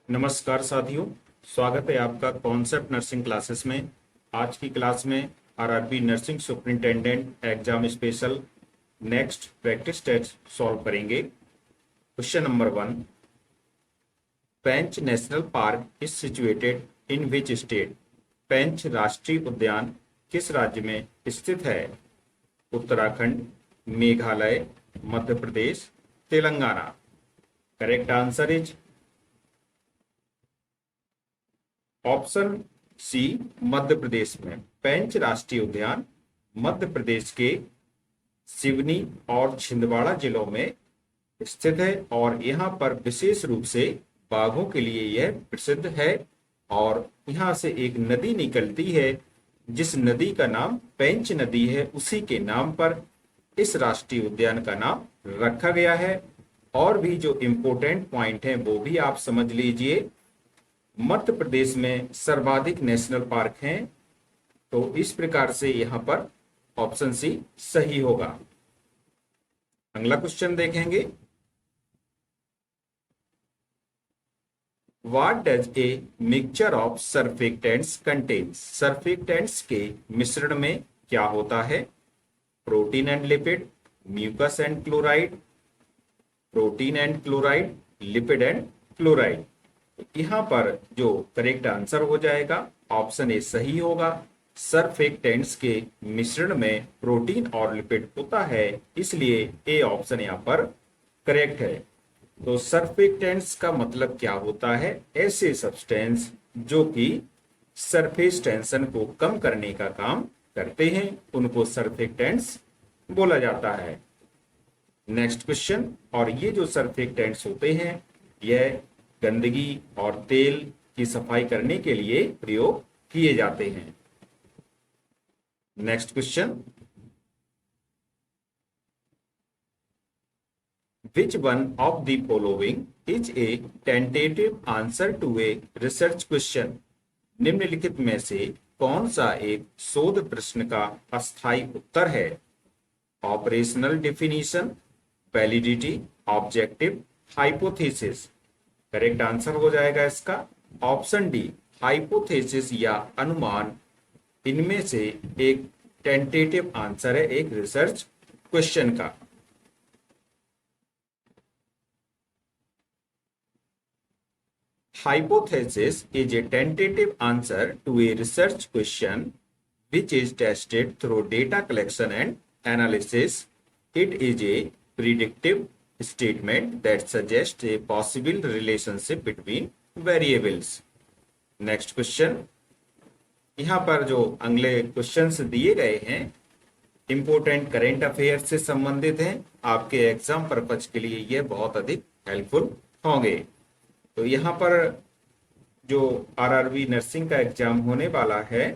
नमस्कार साथियों, स्वागत है आपका कॉन्सेप्ट नर्सिंग क्लासेस में। आज की क्लास में RRB nursing superintendent exam special next practice test solve करेंगे। Question number 1, Pench national park is situated in which state? Pench राष्ट्रीय उद्यान किस राज्य में स्थित है? Uttarakhand, Meghalaya, Madhya Pradesh, Telangana. Correct answer is option C, Madhya Pradesh में। पेंच राष्ट्रीय उद्यान मध्य प्रदेश के सिवनी और छिंदवाड़ा जिलों में स्थित है और यहाँ पर विशेष रूप से बाघों के लिए यह प्रसिद्ध है। और यहाँ से एक नदी निकलती है जिस नदी का नाम पेंच नदी है, उसी के नाम पर इस राष्ट्रीय उद्यान का नाम रखा गया है। और भी जो इम्पोर्टेंट पॉइंट है वो भी आप समझ लीजिए। मध्य प्रदेश में सर्वाधिक नेशनल पार्क हैं, तो इस प्रकार से यहां पर ऑप्शन सी सही होगा। अगला क्वेश्चन देखेंगे, what does a mixture of surfactants contains? Surfactants के मिश्रण में क्या होता है? Protein and lipid, mucus and chloride, protein and chloride, lipid and chloride. यहां पर जो करेक्ट आंसर हो जाएगा ऑप्शन ए सही होगा। सर्फेक्टेंट्स के मिश्रण में प्रोटीन और लिपिड होता है, इसलिए ए ऑप्शन यहां पर करेक्ट है। तो सर्फेक्टेंट्स का मतलब क्या होता है? ऐसे सब्सटेंस जो कि सरफेस टेंशन को कम करने का काम करते हैं, उनको सर्फेक्टेंट्स बोला जाता है। नेक्स्ट क्वेश्चन, और ये जो सर्फेक्टेंट्स होते हैं यह गंदगी और तेल की सफाई करने के लिए प्रयोग किए जाते हैं। Next question, which one of the following is a tentative answer to a research question? निम्नलिखित में से कौन सा एक शोध प्रश्न का अस्थायी उत्तर है? Operational definition, validity, objective, hypothesis. Correct answer हो जाएगा इसका ऑप्शन डी, हाइपोथेसिस या अनुमान। इनमें से एक टेंटेटिव आंसर है एक रिसर्च क्वेश्चन का। Hypothesis is a tentative answer to a research question which is tested through data collection and analysis. It is a predictive statement that suggests a possible relationship between variables. Next question. यहाँ पर जो अगले questions दिए गए हैं important current affair से संबंधित हैं, आपके एग्जाम पर्पज के लिए ये बहुत अधिक हेल्पफुल होंगे। तो यहाँ पर जो आरआरबी नर्सिंग का एग्जाम होने वाला है,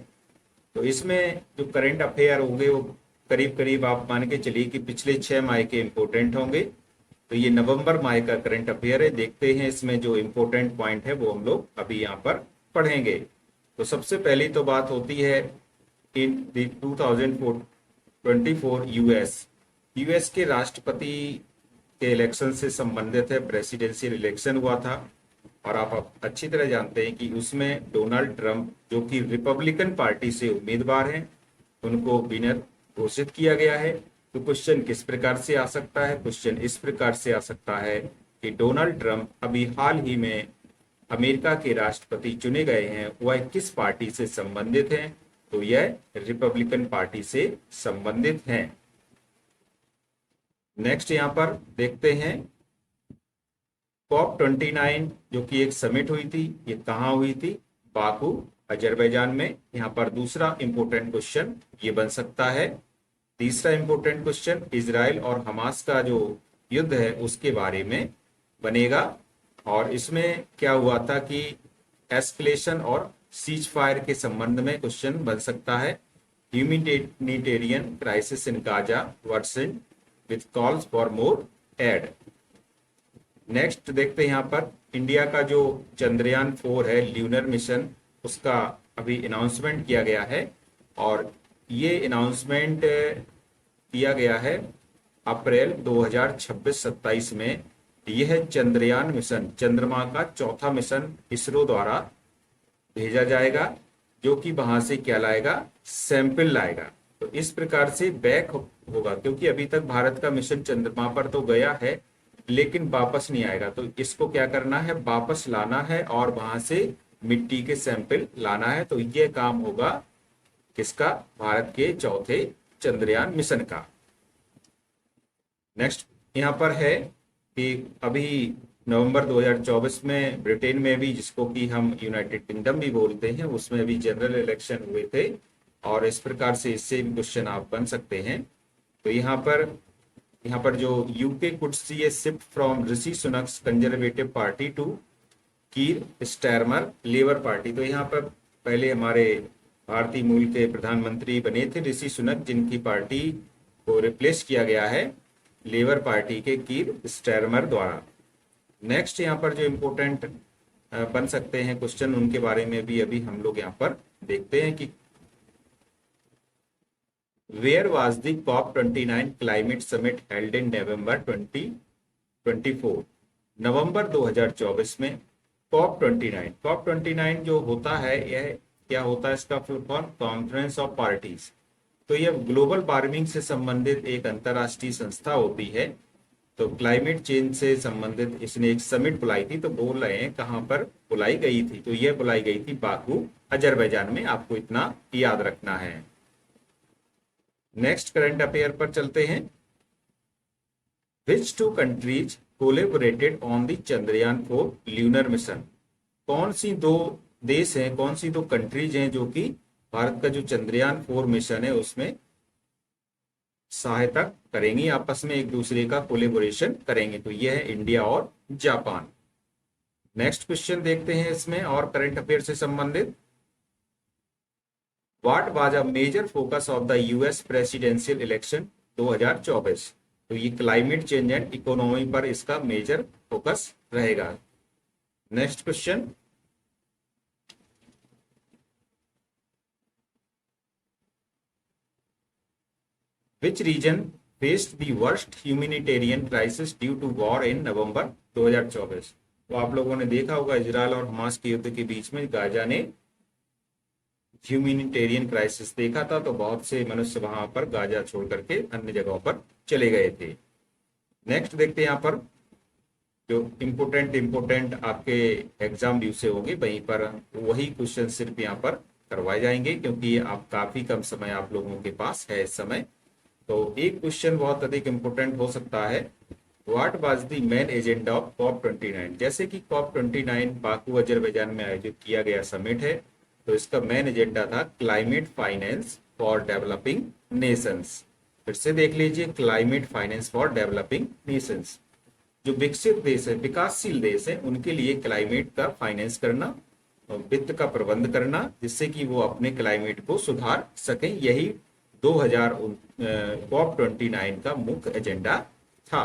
तो इसमें जो करंट अफेयर होंगे वो करीब करीब आप मान के चलिए कि पिछले 6 माह के इंपॉर्टेंट होंगे। तो ये नवंबर माह का करंट अफेयर है। देखते हैं इसमें जो इम्पोर्टेंट पॉइंट है वो हम लोग अभी यहाँ पर पढ़ेंगे। तो सबसे पहली तो बात होती है इन 2024 यूएस के राष्ट्रपति के इलेक्शन से संबंधित है। प्रेसिडेंशियल इलेक्शन हुआ था और आप अच्छी तरह जानते हैं कि उसमें डोनाल्ड ट्रंप जो कि रिपब्लिकन पार्टी से उम्मीदवार हैं, उनको विनर घोषित किया गया है। तो क्वेश्चन किस प्रकार से आ सकता है? क्वेश्चन इस प्रकार से आ सकता है कि डोनाल्ड ट्रंप अभी हाल ही में अमेरिका के राष्ट्रपति चुने गए हैं, वह किस पार्टी से संबंधित हैं? तो यह रिपब्लिकन पार्टी से संबंधित हैं। नेक्स्ट यहां पर देखते हैं COP29 जो कि एक समिट हुई थी, ये कहाँ हुई थी? बाकू, अजरबैजान में। यहाँ पर दूसरा इंपोर्टेंट क्वेश्चन ये बन सकता है। तीसरा इंपोर्टेंट क्वेश्चन इजराइल और हमास का जो युद्ध है उसके बारे में बनेगा। और इसमें क्या हुआ था कि एस्केलेशन और सीज फायर के संबंध में क्वेश्चन बन सकता है। Humanitarian crisis in Gaza worsened with calls for more aid. Next देखते हैं यहाँ पर इंडिया का जो चंद्रयान 4 है ल्यूनर मिशन, उसका अभी अनाउंसमेंट किया गया है और ये अनाउंसमेंट किया गया है अप्रैल 2026-27 में यह है चंद्रयान मिशन, चंद्रमा का चौथा मिशन इसरो द्वारा भेजा जाएगा, जो कि वहां से क्या लाएगा, सैंपल लाएगा। तो इस प्रकार से बैक होगा, क्योंकि अभी तक भारत का मिशन चंद्रमा पर तो गया है लेकिन वापस नहीं आएगा। तो इसको क्या करना है, वापस लाना है और वहां से मिट्टी के सैंपल लाना है। तो यह काम होगा किसका, भारत के चौथे चंद्रयान मिशन का। नेक्स्ट यहाँ पर है कि अभी नवंबर 2024 में ब्रिटेन में भी, जिसको कि हम यूनाइटेड किंगडम भी बोलते हैं, उसमें भी जनरल इलेक्शन हुए थे और इस प्रकार से इससे भी क्वेश्चन आप बन सकते हैं। तो यहाँ पर जो UK could see a shift from Rishi Sunak's Conservative party to Keir Starmer Labour party. तो यहाँ पर पहले हमारे भारतीय मूल के प्रधानमंत्री बने थे ऋषि सुनक, जिनकी पार्टी को रिप्लेस किया गया है लेबर पार्टी के कीर स्टारमर द्वारा। नेक्स्ट यहाँ पर जो इम्पोर्टेंट बन सकते हैं क्वेश्चन, उनके बारे में भी अभी हम लोग यहाँ पर देखते हैं कि where was the COP29 climate summit held in November 2024। नवंबर 2024 में COP29 जो होता है, यह क्या होता है, इसका full form conference of parties. तो यह ग्लोबल वार्मिंग से संबंधित एक अंतरराष्ट्रीय संस्था होती है। तो क्लाइमेट चेंज से संबंधित इसने एक समिट बुलाई थी। तो बोल रहे हैं कहां पर बुलाई गई थी, तो यह बुलाई गई थी बाकू अजरबैजान में, आपको इतना याद रखना है। नेक्स्ट करंट अफेयर पर चलते हैं। Which two countries collaborated on the Chandrayaan 4 lunar mission. कौन सी दो देश हैं, कौन सी दो कंट्रीज हैं जो कि भारत का जो चंद्रयान 4 मिशन है उसमें सहायता करेंगी, आपस में एक दूसरे का कोलेबोरेशन करेंगे। तो यह है इंडिया और जापान। नेक्स्ट क्वेश्चन देखते हैं इसमें और करंट अफेयर से संबंधित। What was a major focus of the US presidential election 2024। तो ये क्लाइमेट चेंज एंड इकोनॉमी पर इसका मेजर फोकस रहेगा। Next question, Which region faced the worst humanitarian crisis due to war in November 2024। तो आप लोगों ने देखा होगा इजरायल और हमास के युद्ध के बीच में गाजा ने ह्यूमैनिटेरियन क्राइसिस देखा था, तो बहुत से मनुष्य वहां पर गाजा छोड़ करके अन्य जगहों पर चले गए थे। नेक्स्ट देखते हैं यहाँ पर जो इम्पोर्टेंट आपके एग्जाम ड्यू से होंगे, वहीं पर वही क्वेश्चन सिर्फ यहाँ पर करवाए जाएंगे, क्योंकि आप काफी कम समय आप लोगों के पास है इस समय। तो एक क्वेश्चन बहुत अधिक इंपोर्टेंट हो सकता है। What was the main agenda of COP29। जैसे कि COP29 बाकू अजरबैजान में आयोजित किया गया समिट है, तो इसका मेन एजेंडा था climate finance for developing Nations. फिर से देख लीजिए, climate finance for developing Nations. जो विकसित देश है, विकासशील देश है, उनके लिए क्लाइमेट का फाइनेंस करना, वित्त का प्रबंध करना, जिससे कि वो अपने क्लाइमेट को सुधार सकें। यही 2000 COP29 का मुख्य एजेंडा था।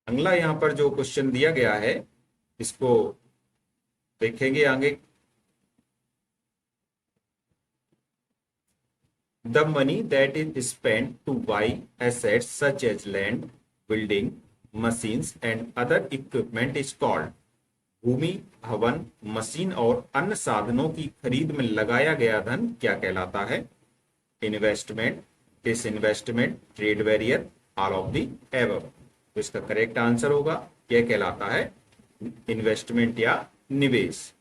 अगला यहाँ पर जो क्वेश्चन दिया गया है, इसको देखेंगे आगे। The money that is spent to buy assets such as land, building, machines and other equipment is called. भूमि, भवन, मशीन और अन्य साधनों की खरीद में लगाया गया धन क्या कहलाता है। Investment, disinvestment, trade barrier, all of the above. तो इसका करेक्ट आंसर होगा, यह कहलाता है इन्वेस्टमेंट या निवेश।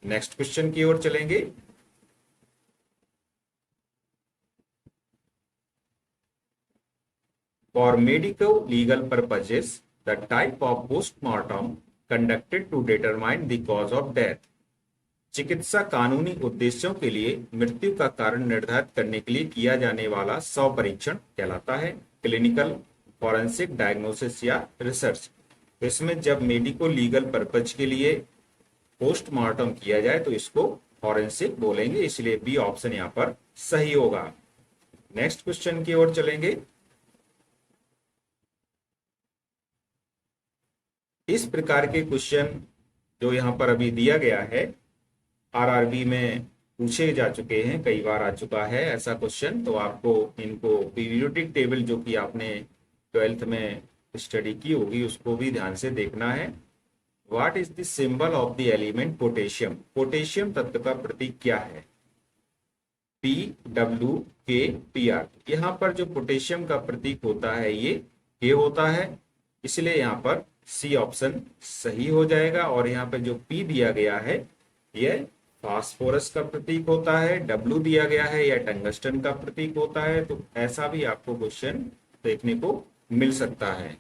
नेक्स्ट क्वेश्चन की ओर चलेंगे। For medical legal purposes the type of postmortem conducted to determine the cause of death. चिकित्सा कानूनी उद्देश्यों के लिए मृत्यु का कारण निर्धारित करने के लिए किया जाने वाला शव परीक्षण कहलाता है क्लिनिकल, फॉरेंसिक, डायग्नोसिस या रिसर्च। तो इसमें जब मेडिको लीगल पर्पज के लिए पोस्टमार्टम किया जाए तो इसको फॉरेंसिक बोलेंगे, इसलिए बी ऑप्शन यहाँ पर सही होगा। नेक्स्ट क्वेश्चन की ओर चलेंगे। इस प्रकार के क्वेश्चन जो यहाँ पर अभी दिया गया है, आरआरबी में पूछे जा चुके हैं, कई बार आ चुका है ऐसा क्वेश्चन। तो आपको इनको पीरियोडिक टेबल जो कि आपने 12th में स्टडी की होगी उसको भी ध्यान से देखना है। What is the symbol of the element potassium? Potassium तत्व का प्रतीक क्या है? PWKPR। यहाँ पर जो पोटेशियम का प्रतीक होता है ये K होता है, इसलिए यहाँ पर सी ऑप्शन सही हो जाएगा। और यहाँ पर जो P दिया गया है यह फास्फोरस का प्रतीक होता है, W दिया गया है यह टंगस्टन का प्रतीक होता है। तो ऐसा भी आपको क्वेश्चन देखने को मिल सकता है।